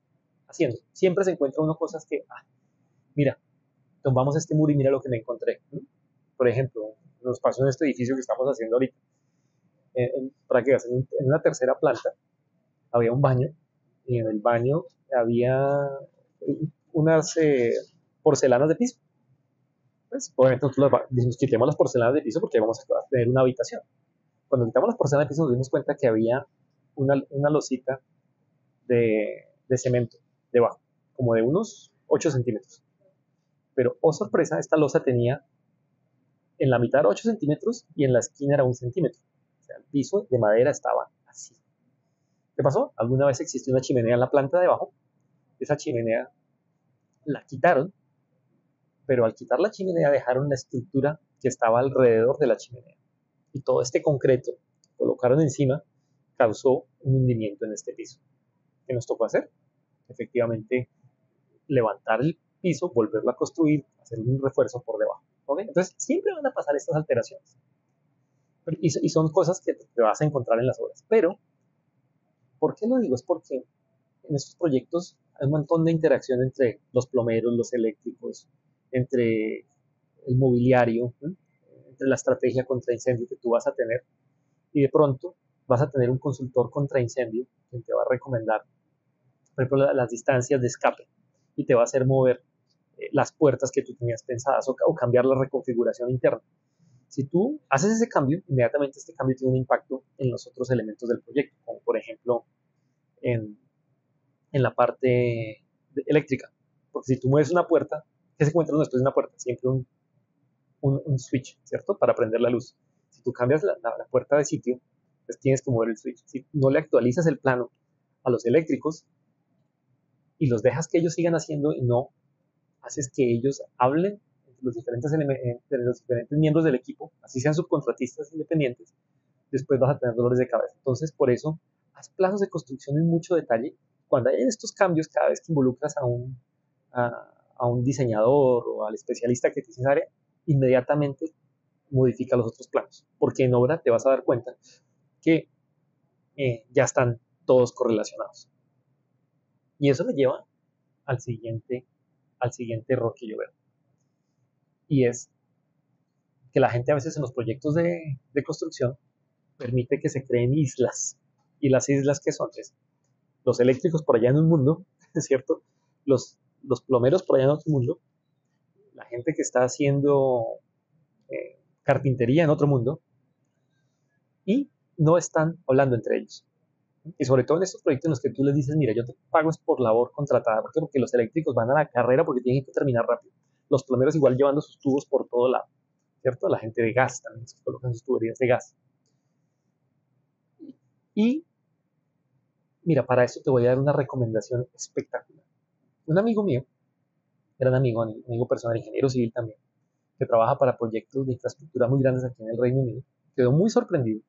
haciendo. Siempre se encuentra uno cosas que, mira, tomamos este muro y mira lo que me encontré. Por ejemplo, nos pasó en este edificio que estamos haciendo ahorita. Para que en una tercera planta había un baño y en el baño había unas porcelanas de piso. Pues, obviamente nosotros quitemos las porcelanas de piso porque vamos a tener una habitación. Cuando quitamos las porcelanas de piso nos dimos cuenta que había una losita de cemento debajo, como de unos 8 centímetros. Pero, oh sorpresa, esta losa tenía en la mitad 8 centímetros y en la esquina era 1 centímetro. O sea, el piso de madera estaba así. ¿Qué pasó? Alguna vez existió una chimenea en la planta de abajo. Esa chimenea la quitaron, pero al quitar la chimenea dejaron la estructura que estaba alrededor de la chimenea. Y todo este concreto que colocaron encima causó un hundimiento en este piso. ¿Qué nos tocó hacer? Efectivamente, levantar el piso, volverlo a construir, hacer un refuerzo por debajo. ¿Okay? Entonces, siempre van a pasar estas alteraciones. Y son cosas que te vas a encontrar en las obras. Pero, ¿por qué lo digo? Es porque en estos proyectos hay un montón de interacción entre los plomeros, los eléctricos, entre el mobiliario, ¿sí? Entre la estrategia contra incendio que tú vas a tener. Y de pronto vas a tener un consultor contra incendio que te va a recomendar, por ejemplo, las distancias de escape y te va a hacer mover las puertas que tú tenías pensadas o cambiar la reconfiguración interna. Si tú haces ese cambio, inmediatamente este cambio tiene un impacto en los otros elementos del proyecto, como por ejemplo en la parte eléctrica. Porque si tú mueves una puerta, ¿qué se encuentra después de una puerta? Siempre un switch, ¿cierto? Para prender la luz. Si tú cambias la puerta de sitio, pues tienes que mover el switch. Si no le actualizas el plano a los eléctricos y los dejas que ellos sigan haciendo y no haces que ellos hablen entre los diferentes miembros del equipo, así sean subcontratistas independientes, después vas a tener dolores de cabeza. Entonces, por eso, haz planos de construcción en mucho detalle. Cuando hay estos cambios, cada vez que involucras a un diseñador o al especialista que te dice área, inmediatamente modifica los otros planos, porque en obra te vas a dar cuenta que ya están todos correlacionados. Y eso me lleva al siguiente error que yo veo. Y es que la gente a veces en los proyectos de construcción permite que se creen islas. ¿Y las islas qué son? Es los eléctricos por allá en un mundo, ¿cierto? Los plomeros por allá en otro mundo, la gente que está haciendo carpintería en otro mundo, y no están hablando entre ellos. Y sobre todo en estos proyectos en los que tú les dices, mira, yo te pago es por labor contratada. ¿Por qué? Porque los eléctricos van a la carrera porque tienen que terminar rápido. Los plomeros igual llevando sus tubos por todo lado, ¿cierto? La gente de gas también se colocan sus tuberías de gas. Y mira, para eso te voy a dar una recomendación espectacular. Un amigo mío, gran amigo personal, ingeniero civil también, que trabaja para proyectos de infraestructura muy grandes aquí en el Reino Unido, quedó muy sorprendido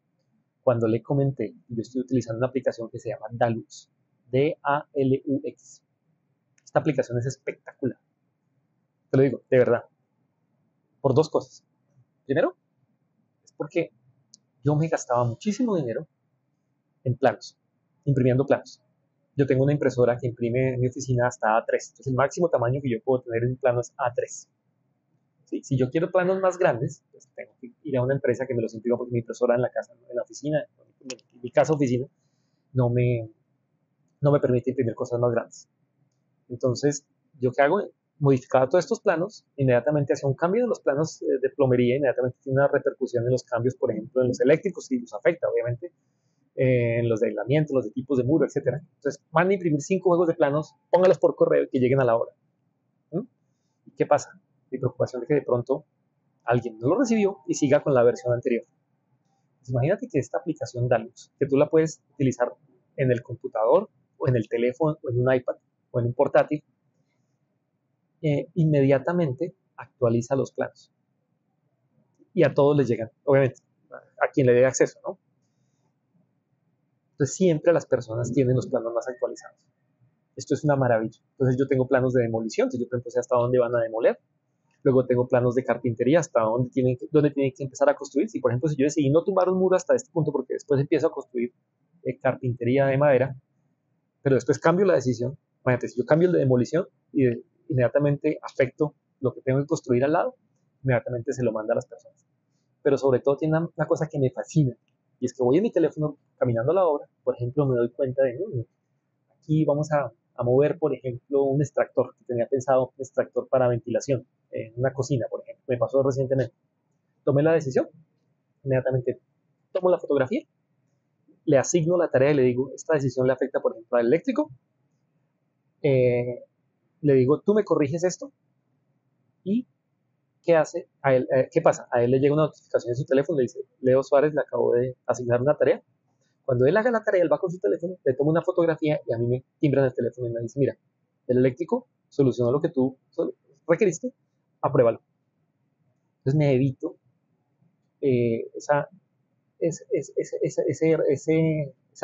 cuando le comenté, yo estoy utilizando una aplicación que se llama Dalux, D-A-L-U-X. Esta aplicación es espectacular. Te lo digo, de verdad. Por dos cosas. Primero, es porque yo me gastaba muchísimo dinero en planos, imprimiendo planos. Yo tengo una impresora que imprime en mi oficina hasta A3. Entonces el máximo tamaño que yo puedo tener en un plano es A3. ¿Sí? Si yo quiero planos más grandes, pues tengo que ir a una empresa que me los imprima porque mi impresora en la casa, en la oficina, en mi casa oficina, no me permite imprimir cosas más grandes. Entonces, ¿yo qué hago? Modificaba todos estos planos, inmediatamente hacía un cambio de los planos de plomería, inmediatamente tiene una repercusión en los cambios, por ejemplo, en los eléctricos, y los afecta, obviamente, en los de aislamiento, los de tipos de muro, etc. Entonces, van a imprimir 5 juegos de planos, póngalos por correo y que lleguen a la hora. ¿Y qué pasa? Mi preocupación de que de pronto alguien no lo recibió y siga con la versión anterior. Pues imagínate que esta aplicación Dalux, que tú la puedes utilizar en el computador o en el teléfono o en un iPad o en un portátil, inmediatamente actualiza los planos y a todos les llegan, obviamente, a quien le dé acceso, ¿no? Entonces siempre las personas tienen los planos más actualizados. Esto es una maravilla. Entonces yo tengo planos de demolición, entonces yo por ejemplo sé hasta dónde van a demoler. Luego tengo planos de carpintería, hasta dónde tienen que empezar a construir. Si por ejemplo si yo decidí no tumbar un muro hasta este punto porque después empiezo a construir carpintería de madera, pero después cambio la decisión. Imagínate, si yo cambio el de demolición y inmediatamente afecto lo que tengo que construir al lado, inmediatamente se lo manda a las personas. Pero sobre todo tiene una cosa que me fascina, y es que voy en mi teléfono caminando a la obra, por ejemplo, me doy cuenta de, aquí vamos a mover, por ejemplo, un extractor, que tenía pensado un extractor para ventilación, en una cocina, por ejemplo, me pasó recientemente. Tomé la decisión, inmediatamente tomo la fotografía, le asigno la tarea y le digo, esta decisión le afecta, por ejemplo, al eléctrico, eh, le digo, tú me corriges esto, y ¿qué hace? ¿Qué pasa? A él le llega una notificación en su teléfono, le dice, Leo Suárez le acabo de asignar una tarea. Cuando él haga la tarea, él va con su teléfono, le toma una fotografía y a mí me timbran el teléfono y me dice, mira, el eléctrico solucionó lo que tú requeriste, apruébalo. Entonces me evito esa, esa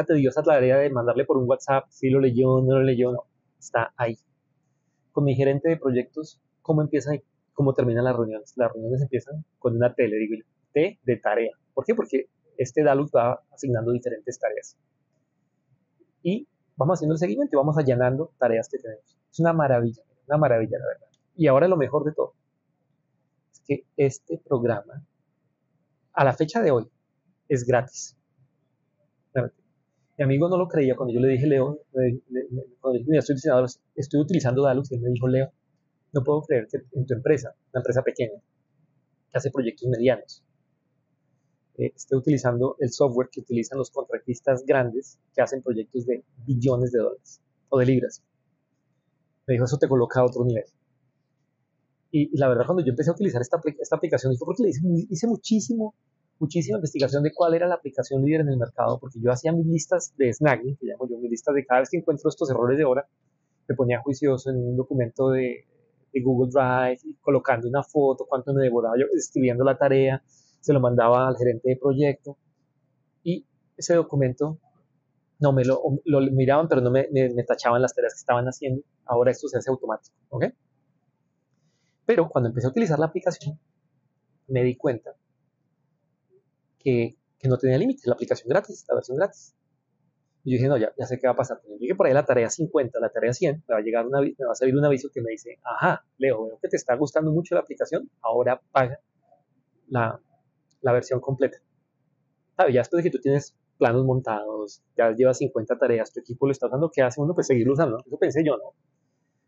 tediosa tarea de mandarle por un WhatsApp si lo leyó, no lo leyó, no. Está ahí. Con mi gerente de proyectos, ¿cómo empiezan y cómo terminan las reuniones? Las reuniones empiezan con una T, le digo yo, T de tarea. ¿Por qué? Porque este Dalux va asignando diferentes tareas. Y vamos haciendo el seguimiento y vamos allanando tareas que tenemos. Es una maravilla, la verdad. Y ahora lo mejor de todo es que este programa, a la fecha de hoy, es gratis. Mi amigo no lo creía cuando yo le dije, Leo, cuando yo estoy utilizando Dalux, y él me dijo, Leo, no puedo creer que en tu empresa, una empresa pequeña, que hace proyectos medianos, esté utilizando el software que utilizan los contratistas grandes que hacen proyectos de billones de dólares o de libras. Me dijo, eso te coloca a otro nivel. Y la verdad, cuando yo empecé a utilizar esta aplicación, fue porque hice muchísima investigación de cuál era la aplicación líder en el mercado, porque yo hacía mis listas de snagging, que llamo yo, mis listas de cada vez que encuentro estos errores de hora, me ponía juicioso en un documento de Google Drive, y colocando una foto, cuánto me demoraba yo escribiendo la tarea, se lo mandaba al gerente de proyecto, y ese documento no me lo miraban, pero no me tachaban las tareas que estaban haciendo. Ahora esto se hace automático, ¿ok? Pero cuando empecé a utilizar la aplicación, me di cuenta que no tenía límites, la aplicación gratis, la versión gratis. Y yo dije, no, ya sé qué va a pasar. Cuando llegue por ahí la tarea 50, la tarea 100, me va a salir un aviso que me dice, ajá, Leo, veo que te está gustando mucho la aplicación, ahora paga la, la versión completa. ¿Sabes? Ya después de que tú tienes planos montados, ya llevas 50 tareas, tu equipo lo está usando, ¿qué hace uno? Pues seguirlo usando, ¿no? Eso pensé yo, ¿no?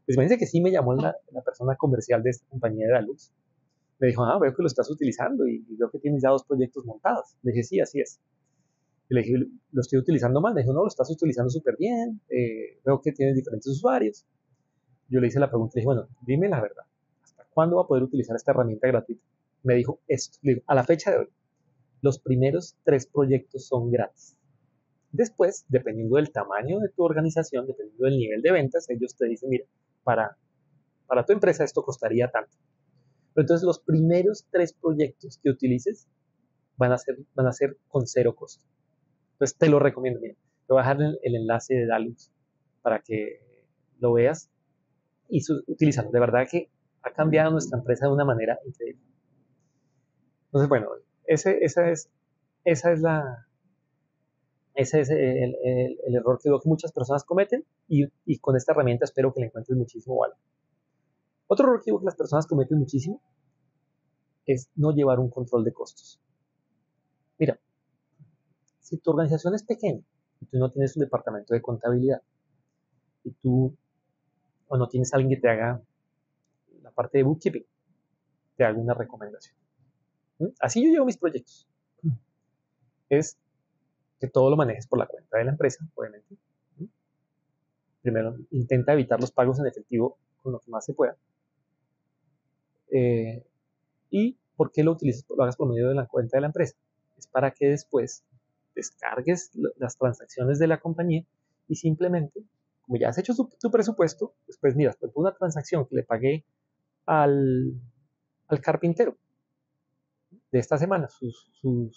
Pues imagínense que sí me llamó la persona comercial de esta compañía de Dalux. Me dijo, veo que lo estás utilizando y veo que tienes ya 2 proyectos montados. Le dije, sí, así es. Y le dije, lo estoy utilizando mal. Me dijo, no, lo estás utilizando súper bien. Veo que tienes diferentes usuarios. Yo le hice la pregunta, le dije, bueno, dime la verdad. ¿Hasta cuándo va a poder utilizar esta herramienta gratuita? Me dijo esto. Le digo, a la fecha de hoy, los primeros 3 proyectos son gratis. Después, dependiendo del tamaño de tu organización, dependiendo del nivel de ventas, ellos te dicen, mira, para tu empresa esto costaría tanto. Pero entonces los primeros 3 proyectos que utilices van a ser con 0 costo. Entonces te lo recomiendo. Mira, te voy a dejar el enlace de Dalux para que lo veas y utilízalo. De verdad que ha cambiado nuestra empresa de una manera increíble. Entonces, bueno, esa es la, ese es el error que veo que muchas personas cometen y con esta herramienta espero que le encuentres muchísimo valor. Otro error que veo que las personas cometen muchísimo es no llevar un control de costos. Mira, si tu organización es pequeña y tú no tienes un departamento de contabilidad y tú o no tienes a alguien que te haga la parte de bookkeeping, te hago una recomendación. Así yo llevo mis proyectos. Es que todo lo manejes por la cuenta de la empresa, obviamente. Primero, intenta evitar los pagos en efectivo con lo que más se pueda. ¿Y por qué lo utilizas? Lo hagas por medio de la cuenta de la empresa. es para que después descargues las transacciones de la compañía y simplemente, como ya has hecho tu presupuesto, después miras, pues una transacción que le pagué al carpintero de esta semana, su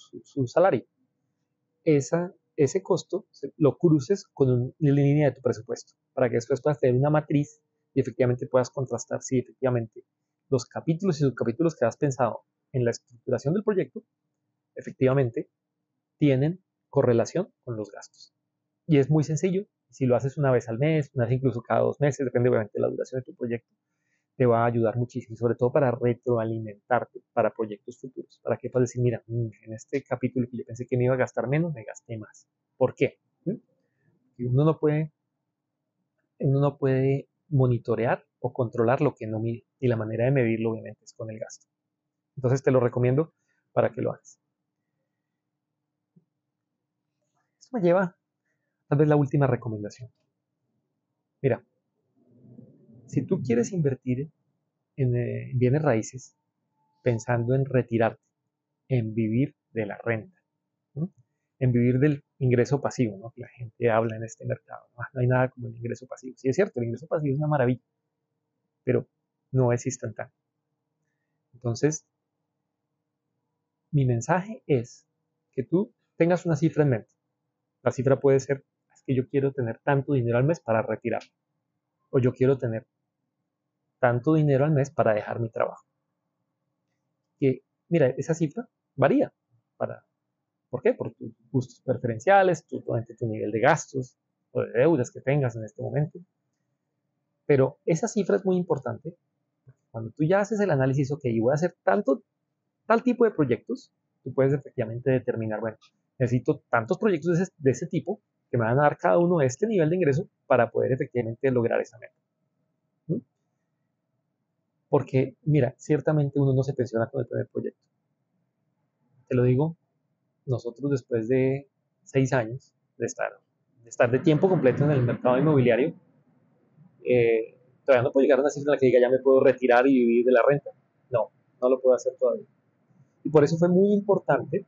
salario, ese costo lo cruces con una línea de tu presupuesto, para que después puedas tener una matriz y efectivamente puedas contrastar si efectivamente los capítulos y subcapítulos que has pensado en la estructuración del proyecto, efectivamente tienen correlación con los gastos. Y es muy sencillo, si lo haces una vez al mes, una vez incluso cada 2 meses, depende obviamente de la duración de tu proyecto, te va a ayudar muchísimo, sobre todo para retroalimentarte para proyectos futuros, para que puedas decir, mira, en este capítulo que yo pensé que me iba a gastar menos, me gasté más. ¿Por qué? Porque uno no puede monitorear o controlar lo que no mide, y la manera de medirlo obviamente es con el gasto. Entonces te lo recomiendo para que lo hagas. Esto me lleva tal vez la última recomendación. Mira, si tú quieres invertir en bienes raíces pensando en retirarte, en vivir de la renta, ¿no? En vivir del ingreso pasivo, ¿no? Que la gente habla en este mercado. No hay nada como el ingreso pasivo. Sí, es cierto, el ingreso pasivo es una maravilla, pero no es instantáneo. Entonces, mi mensaje es que tú tengas una cifra en mente. La cifra puede ser, es que yo quiero tener tanto dinero al mes para retirar, o yo quiero tener tanto dinero al mes para dejar mi trabajo. Que, mira, esa cifra varía. ¿Por qué? Por tus gustos preferenciales, tu nivel de gastos o de deudas que tengas en este momento. Pero esa cifra es muy importante. Cuando tú ya haces el análisis, ok, voy a hacer tal tipo de proyectos, tú puedes efectivamente determinar, bueno, necesito tantos proyectos de ese tipo que me van a dar cada uno este nivel de ingreso para poder efectivamente lograr esa meta. ¿Mm? Porque, mira, ciertamente uno no se pensiona con el primer proyecto. Te lo digo, nosotros después de 6 años de estar de tiempo completo en el mercado inmobiliario, todavía no puedo llegar a una cifra en la que diga ya me puedo retirar y vivir de la renta. No, no lo puedo hacer todavía. Y por eso fue muy importante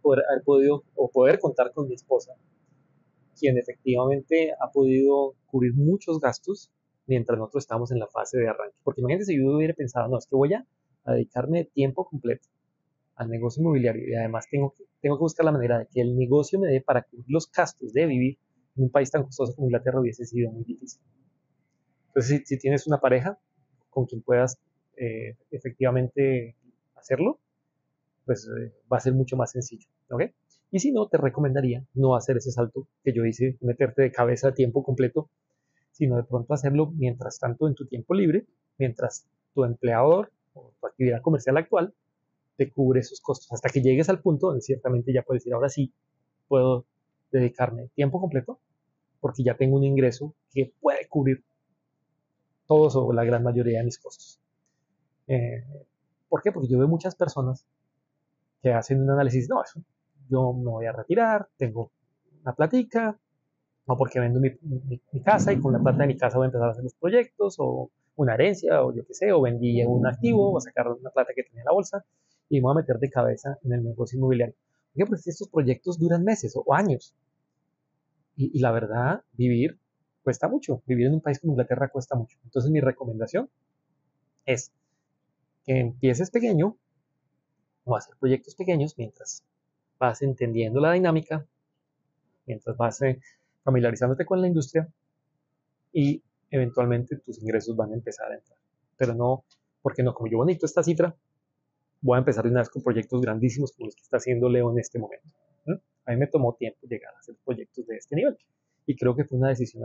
poder haber podido o poder contar con mi esposa, quien efectivamente ha podido cubrir muchos gastos mientras nosotros estamos en la fase de arranque. Porque imagínense si yo hubiera pensado, no, es que voy a dedicarme de tiempo completo al negocio inmobiliario y además tengo que buscar la manera de que el negocio me dé para cubrir los gastos de vivir en un país tan costoso como Inglaterra, hubiese sido muy difícil. Entonces, si tienes una pareja con quien puedas efectivamente hacerlo, pues va a ser mucho más sencillo, ¿ok? Y si no, te recomendaría no hacer ese salto que yo hice, meterte de cabeza a tiempo completo, sino de pronto hacerlo mientras tanto en tu tiempo libre, mientras tu empleador o tu actividad comercial actual te cubre esos costos, hasta que llegues al punto donde ciertamente ya puedes decir, ahora sí, puedo dedicarme tiempo completo, porque ya tengo un ingreso que puede cubrir todos o la gran mayoría de mis costos. Eh, ¿Por qué? Porque yo veo muchas personas que hacen un análisis, no, eso, yo me voy a retirar, tengo una platica, o porque vendo mi casa y con la plata de mi casa voy a empezar a hacer los proyectos, o una herencia, o yo qué sé, o vendí un activo, o a sacar una plata que tenía en la bolsa, y me voy a meter de cabeza en el negocio inmobiliario. ¿Por qué? Porque estos proyectos duran meses o años. Y la verdad, vivir cuesta mucho. Vivir en un país como Inglaterra cuesta mucho. Entonces mi recomendación es que empieces pequeño o hacer proyectos pequeños mientras vas entendiendo la dinámica, mientras vas familiarizándote con la industria y eventualmente tus ingresos van a empezar a entrar. Pero no, porque no, como yo bonito esta cifra, voy a empezar de una vez con proyectos grandísimos como los que está haciendo Leo en este momento. ¿Mm? A mí me tomó tiempo llegar a hacer proyectos de este nivel y creo que fue una decisión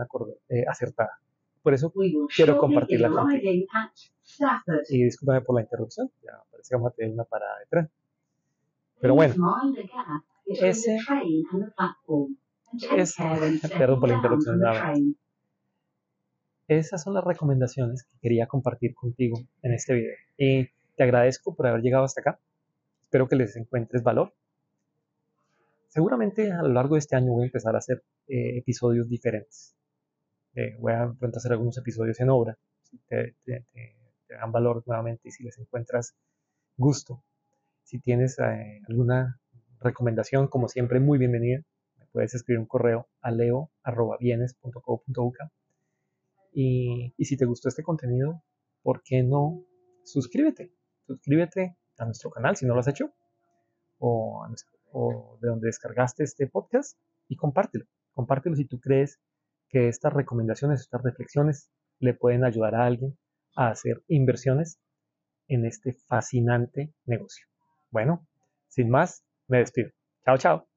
acertada. Por eso quiero compartirla contigo. Y discúlpame por la interrupción, ya parece que vamos a tener una parada de tren. Pero bueno, perdón por la interrupción nuevamente. Esas son las recomendaciones que quería compartir contigo en este video. Y te agradezco por haber llegado hasta acá. Espero que les encuentres valor. Seguramente a lo largo de este año voy a empezar a hacer episodios diferentes. Voy a pronto hacer algunos episodios en obra. Si te dan valor nuevamente y si les encuentras gusto. Si tienes alguna recomendación, como siempre, muy bienvenida. Me puedes escribir un correo a leo@bienes.co.uk. Y si te gustó este contenido, ¿por qué no suscríbete? Suscríbete a nuestro canal si no lo has hecho, o de donde descargaste este podcast, y compártelo. Compártelo si tú crees que estas recomendaciones, estas reflexiones le pueden ayudar a alguien a hacer inversiones en este fascinante negocio. Bueno, sin más, me despido. Chao, chao.